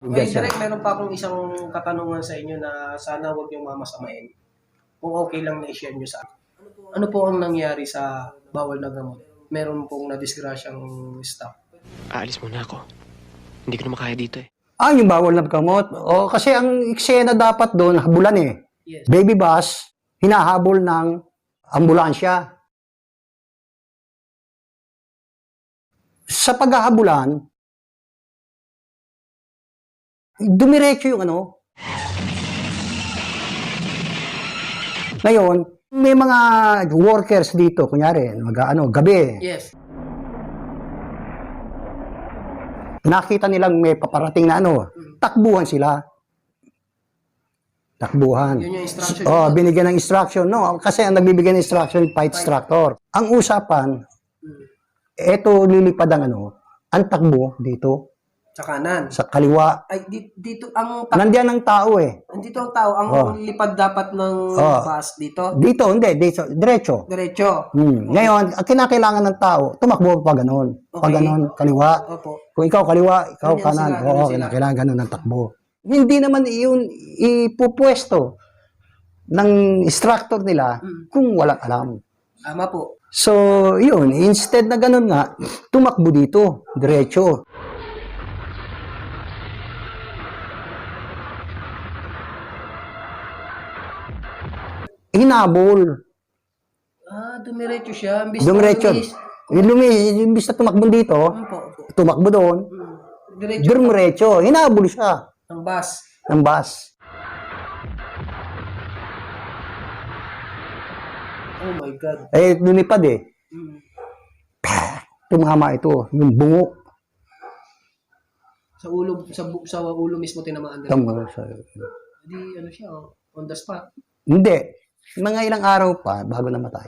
Okay, direct, meron pa akong isang katanungan sa inyo na sana huwag niyong mamasamain. Kung okay lang na i-share niyo sa akin. Ano po ang nangyari sa bawal na gamot? Meron pong nadisgrasyang staff. Aalis muna ako. Hindi ko na makaya dito eh. Yung bawal na gamot. O, kasi ang eksena dapat doon, habulan eh. Yes. Baby bus, hinahabol ng ambulansya. Sa paghahabulan, dumiretso yung ano. Ngayon, may mga workers dito, kunyari, gabi. Yes. Nakita nilang may paparating na takbuhan sila. Takbuhan. Yun yung instruction. Binigyan ng instruction. No, kasi ang nagbibigay ng instruction, fight instructor. Ang usapan, eto lilipad ang takbo dito. Sa kanan. Sa kaliwa. Ay, dito ang... Nandiyan ang tao eh. Dito ang tao. Ang lipad dapat ng bus dito. Dito, hindi. Dito, diretso. Diretso. Ngayon, ang kinakailangan ng tao, tumakbo pa ganun. Okay. Pag ganun, kaliwa. Opo. Kung ikaw kaliwa, ikaw Ganyan kanan. sila, ganyan sila. Kailangan ganun ang takbo. Hindi naman yun ipupwesto ng instructor nila kung walang alam. Tama po. So, yun. Instead na ganun nga, tumakbo dito. Diretso. Hinabol. Dumiretso siya. Dumiretso. Imbis na tumakbo dito, tumakbo doon. Diretso. Dumiretso. Hinabol siya. Ang bus. Ng bus. Oh my God. Lumipad eh. Tumama ito. Yung bungo. Sa ulo mismo tinamaan. Tama. Hindi, ano siya, on the spot. Hindi. Mga ilang araw pa bago namatay.